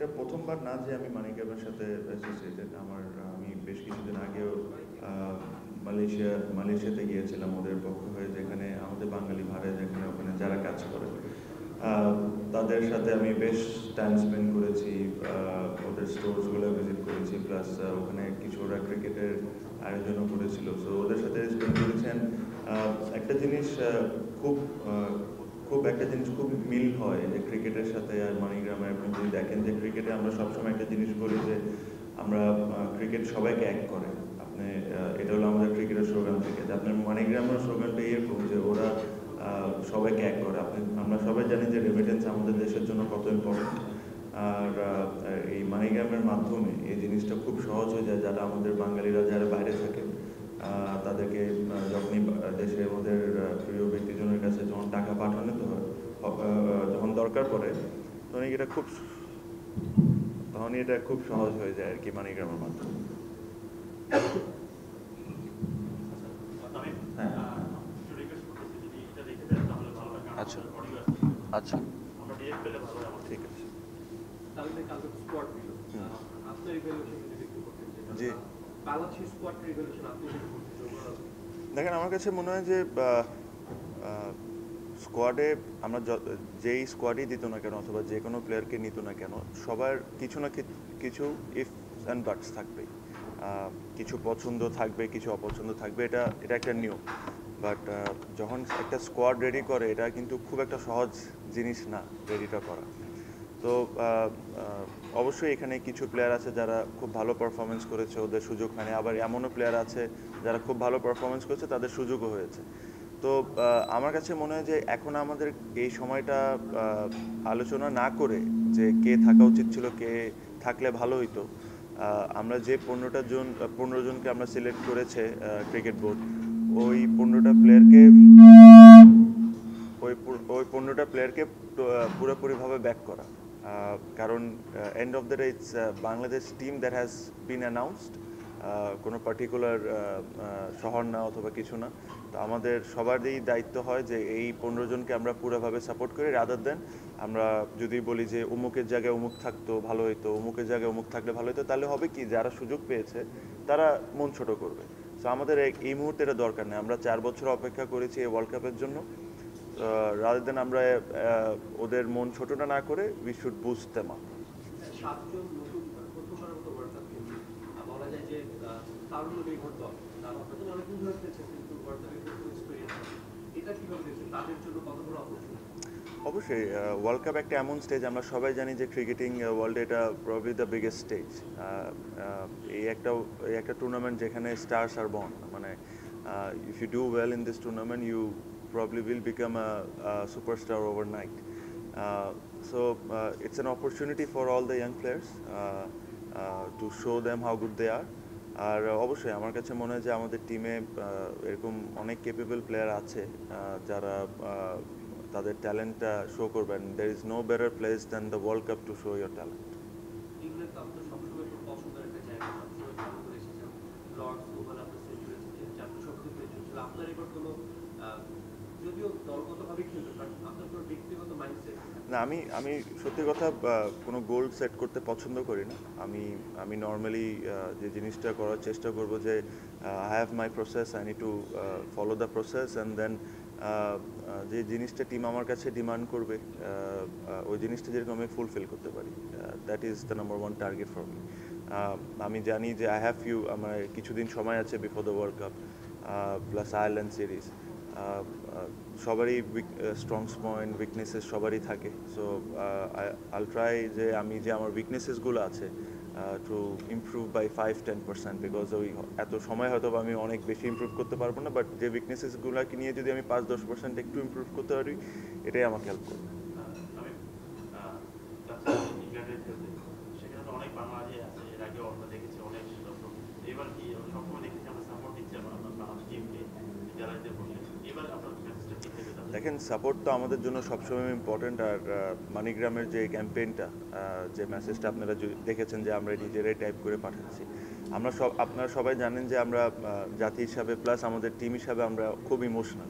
এটা প্রথমবার না যে আমি মানিগ্রামের সাথে অ্যাসোসিয়েটেড। আমি বেশ কিছুদিন আগেও মালয়েশিয়াতে গিয়েছিলাম ওদের পক্ষ হয়ে, যেখানে আমাদের বাঙালি ভাড়ে যেখানে ওখানে যারা কাজ করে তাদের সাথে আমি বেশ টাইম স্পেন্ড করেছি। ওদের স্টোরসগুলো ভিজিট করেছি, প্লাস ওখানে কিছু ওরা ক্রিকেটের আয়োজনও করেছিল, সো ওদের সাথে স্পেন্ড করেছেন। একটা জিনিস খুব একটা জিনিস খুব মিল হয় যে ক্রিকেটের সাথে আর মানিগ্রামে। আপনি যদি দেখেন যে ক্রিকেটে আমরা সবসময় একটা জিনিস বলি যে আমরা ক্রিকেট সবাইকে এক করে। আপনি এটা হলো আমাদের ক্রিকেটের স্লোগান থেকে, যে আপনার মানিগ্রামের স্লোগানটা এরকম যে ওরা সবাইকে এক করে। আমরা সবাই জানি যে রেমিটেন্স আমাদের দেশের জন্য কত ইম্পর্টেন্ট, আর এই মানিগ্রামের মাধ্যমে এই জিনিসটা খুব সহজ হয়ে যায়। যারা আমাদের বাঙালিরা যারা বাইরে থাকে তাদেরকে যখনই দেশে আমাদের প্রিয় ব্যক্তিজনের কাছে যখন টাকা পাঠানো হয়, যখন দরকার পড়ে, তখন এটা খুব সহজ হয়ে যায় আর কি মানিগ্রামের মাধ্যমে। আচ্ছা আচ্ছা, ঠিক আছে। জি, দেখেন আমার কাছে মনে হয় যে স্কোয়াডে আমরা যেই স্কোয়াডই দিত না কেন অথবা যে কোনো প্লেয়ারকে নিত না কেন, সবার কিছু না কিছু ইফ অ্যান্ড বাটস থাকবে। কিছু পছন্দ থাকবে, কিছু অপছন্দ থাকবে, এটা একটা নিয়ম। বাট যখন একটা স্কোয়াড রেডি করে, এটা কিন্তু খুব একটা সহজ জিনিস না রেডিটা করা। তো অবশ্যই এখানে কিছু প্লেয়ার আছে যারা খুব ভালো পারফরমেন্স করেছে, ওদের সুযোগ হয়নি। আবার এমনও প্লেয়ার আছে যারা খুব ভালো পারফরমেন্স করেছে, তাদের সুযোগও হয়েছে। তো আমার কাছে মনে হয় যে এখন আমাদের এই সময়টা আলোচনা না করে যে কে থাকা উচিত ছিল, কে থাকলে ভালো হইতো, আমরা যে 15 জনকে আমরা সিলেক্ট করেছে ক্রিকেট বোর্ড, ওই 15টা প্লেয়ারকে পুরোপুরিভাবে ব্যাক করা। কারণ end of the day it's Bangladesh team that has been announced, কোনো পার্টিকুলার শহর না অথবা কিছু না। তো আমাদের সবারই দায়িত্ব হয় যে এই 15 জনকে আমরা পুরোভাবে সাপোর্ট করি, রাদার দেন আমরা যদি বলি যে অমুকের জায়গায় অমুক থাকতো ভালো হইতো, অমুকের জায়গায় অমুক থাকলে ভালো হতো, তাহলে হবে কি যারা সুযোগ পেয়েছে তারা মন ছোট করবে। সো আমাদের এই মুহূর্তে এটা দরকার নেই। আমরা 4 বছর অপেক্ষা করেছি এই ওয়ার্ল্ড কাপের জন্য, রাদার দেন আমরা ওদের মন ছোটটা না করে we should boost them up. অবশ্যই ওয়ার্ল্ড কাপ একটা এমন স্টেজ, আমরা সবাই জানি যে ক্রিকেটিং ওয়ার্ল্ডে এটা প্রবাবলি দ্য বিগেস্ট স্টেজ। এই একটা টুর্নামেন্ট যেখানে স্টার্স আর বর্ন, মানে if you do well in this tournament you probably will become a superstar overnight. So it's an opportunity for all the young players to show them how good they are. আর অবশ্যই আমার কাছে মনে হয় যে আমাদের টিমে এরকম অনেক কেপেবল প্লেয়ার আছে যারা তাদের ট্যালেন্টটা শো করবেন। there is no better place than the world cup to show your talent. না, আমি সত্যি কথা কোনো গোল সেট করতে পছন্দ করি না। আমি নর্মালি যে জিনিসটা করার চেষ্টা করব যে I have my process, I need to follow the process, and then যে জিনিসটা টিম আমার কাছে ডিমান্ড করবে ওই জিনিসটা যেরকম আমি ফুলফিল করতে পারি, that is the number one target for me. আমি জানি যে আমার কিছুদিন সময় আছে before the world cup, plus Ireland series. সবারই স্ট্রং পয়েন্ট, উইকনেসেস সবারই থাকে। সো আইল ট্রাই যে আমি যে আমার উইকনেসেসগুলো আছে টু ইমপ্রুভ বাই 5-10%, বিকজ ওই এত সময় হয়তো আমি অনেক বেশি ইমপ্রুভ করতে পারবো না, বাট যে উইকনেসেসগুলোকে নিয়ে যদি আমি 5-10% একটু ইমপ্রুভ করতে পারি, এটাই আমাকে হেল্প করবে। দেখেন, সাপোর্ট তো আমাদের জন্য সবসময় ইম্পর্টেন্ট। আর মানিগ্রামের যে ক্যাম্পেইনটা, যে মেসেজটা আপনারা দেখেছেন যে আমরা নিজেরাই টাইপ করে পাঠাচ্ছি, আপনারা সবাই জানেন যে আমরা জাতি হিসাবে প্লাস আমাদের টিম হিসাবে আমরা খুব ইমোশনাল।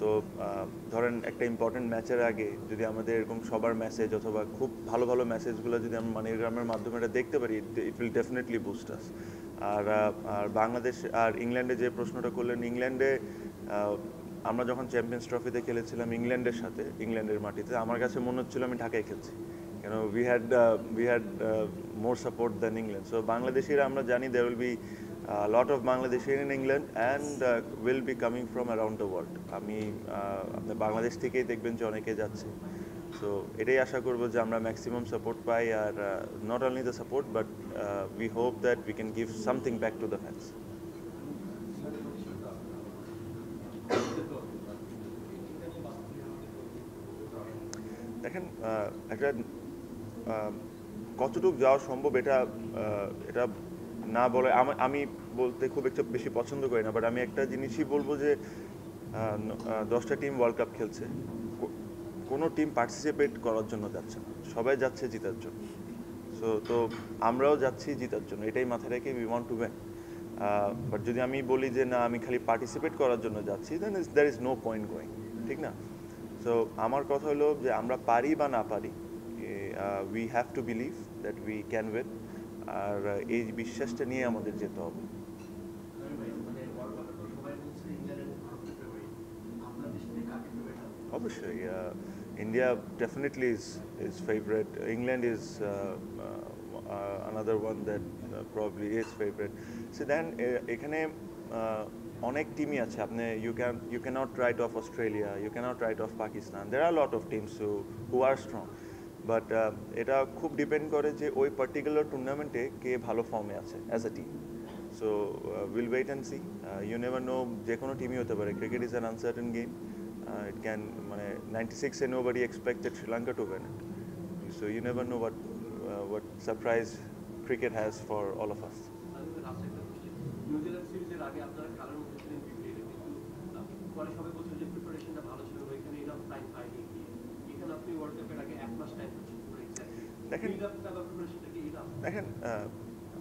তো ধরেন একটা ইম্পর্টেন্ট ম্যাচের আগে যদি আমাদের এরকম সবার মেসেজ অথবা খুব ভালো ভালো মেসেজগুলো যদি আমরা মানিগ্রামের মাধ্যমে এটা দেখতে পারি, ইট উইল ডেফিনেটলি বুস্ট আস। আর আর বাংলাদেশ আর ইংল্যান্ডে যে প্রশ্নটা করলেন, ইংল্যান্ডে আমরা যখন চ্যাম্পিয়ন্স ট্রফিতে খেলেছিলাম ইংল্যান্ডের সাথে, ইংল্যান্ডের মাটিতে, আমার কাছে মনে হচ্ছিল আমি ঢাকায় খেলছি, কেন we had more support than England. So বাংলাদেশিরা আমরা জানি there will be a lot of Bangladeshi in England and will be coming from around the world. আমি আপনার বাংলাদেশ থেকেই দেখবেন যে অনেকে যাচ্ছে। সো এটাই আশা করব যে আমরা maximum support pi, are not only the support but we hope that we can give something back to the fans. দেখেন একটা কতটুকু যাওয়া সম্ভব এটা এটা না বলে আমি বলতে খুব একটা বেশি পছন্দ করি না, বাট আমি একটা জিনিসই বলবো যে 10টা টিম ওয়ার্ল্ড কাপ খেলছে, কোনো টিম পার্টিসিপেট করার জন্য যাচ্ছে না, সবাই যাচ্ছে জিতার জন্য। তো আমরাও যাচ্ছি জিতার জন্য, এটাই মাথায় রেখে we want to win. But যদি আমি বলি যে না আমি খালি পার্টিসিপেট করার জন্য যাচ্ছি, then there is no point going, ঠিক না? সো আমার কথা হলো যে আমরা পারি বা না পারি, we have to believe that we can win, আর এই বিশ্বাসটা নিয়ে আমাদের যেতে হবে। অবশ্যই India definitely is favorite. England is another one that probably is favorite. So then এখানে অনেক টিমই আছে, আপনি you cannot write off Australia, you cannot write off Pakistan. There are a lot of teams who are strong, but এটা খুব depend করে যে ওই particular টুর্নামেন্টে কে ভালো ফর্মে আছে as a team. So will wait and see, you never know, যে কোনো টিমই হতে পারে, cricket is an uncertain game. It can, 96 nobody expected Sri Lanka to win it. So you never know what surprise cricket has for all of us. দেখেন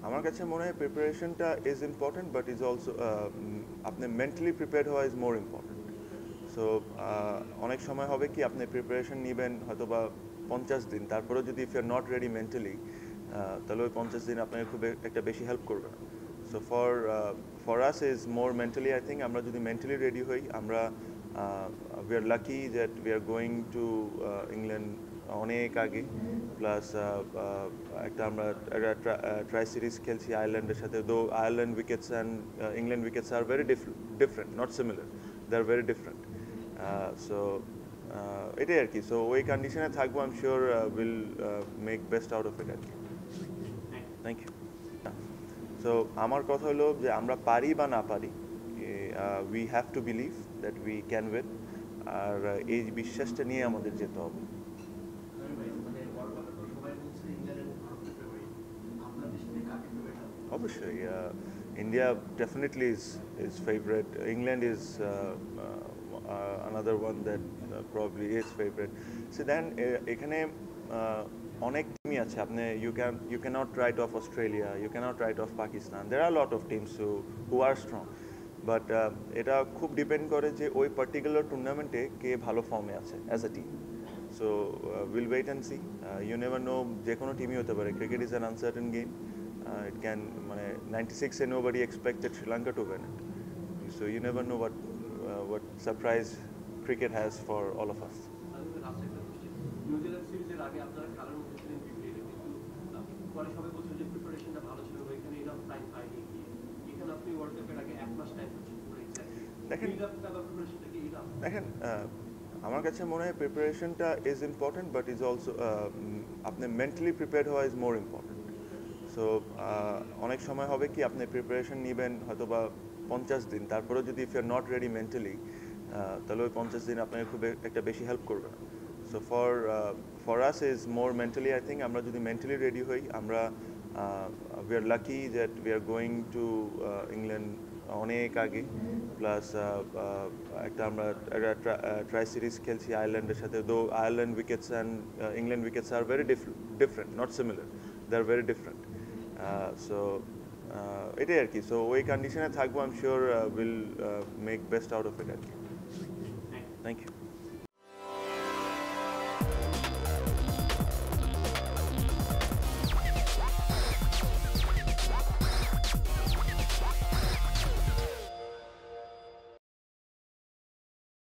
আমার কাছে মনে হয় প্রিপারেশনটা is important, but is also আপনি mentally prepare হওয়া is more important. So অনেক সময় হবে কি আপনি প্রিপারেশন নেবেন হয়তো বা 50 দিন, তারপরে যদি if you are not ready mentally, তাহলে ওই 50 দিন আপনাকে খুব একটা বেশি হেল্প করবে না। So for us is more mentally, I think আমরা যদি মেন্টালি রেডি হই, আমরা we are lucky that we are going to England অনেক আগে, প্লাস একটা আমরা ট্রাই সিরিজ খেলছি আয়ারল্যান্ডের সাথে, though Ireland wickets and England wickets are very different, not similar, they are very different. So এটাই আর কি। সো ওই কন্ডিশনে থাকবো, I am sure will make best out of it আর কি। Thank you. সো আমার কথা হলো যে আমরা পারি বা না পারি, we have to believe that we can win, আর এই বিশ্বাসটা নিয়ে আমাদের যেতে হবে। অবশ্যই India definitely is favorite. England is another one that probably is favorite. So then এখানে অনেক টিমই আছে, আপনি you cannot write off Australia, you cannot write off Pakistan. There are a lot of teams who are strong, but এটা খুব depend করে যে ওই particular টুর্নামেন্টে কে ভালো ফর্মে আছে as a team. So will wait and see, you never know, যে কোনো টিমই হতে পারে, cricket is an uncertain game. It can, 96 nobody expected Sri Lanka to win it. So you never know what surprise cricket has for all of us. দেখেন আমার কাছে মনে হয় প্রিপারেশনটা is important, but is also আপনি mentally prepare হওয়া is more important. So অনেক সময় হবে কি আপনি প্রিপারেশন নেবেন হয়তো বা 50 দিন, তারপরে যদি if you are not ready mentally, তাহলে ওই 50 দিন আপনাকে খুব একটা বেশি হেল্প করবে না। So for us is more mentally, I think আমরা যদি মেন্টালি রেডি হই, আমরা we are lucky that we are going to England অনেক আগে, প্লাস একটা আমরা ট্রাই সিরিজ খেলছি আয়ারল্যান্ডের সাথে, though Ireland wickets and England wickets are very different, not similar, they are very different. So এটাই আর কি। সো ওই কন্ডিশনে থাকবো, I am sure will make best out of it আর কি। Thank you.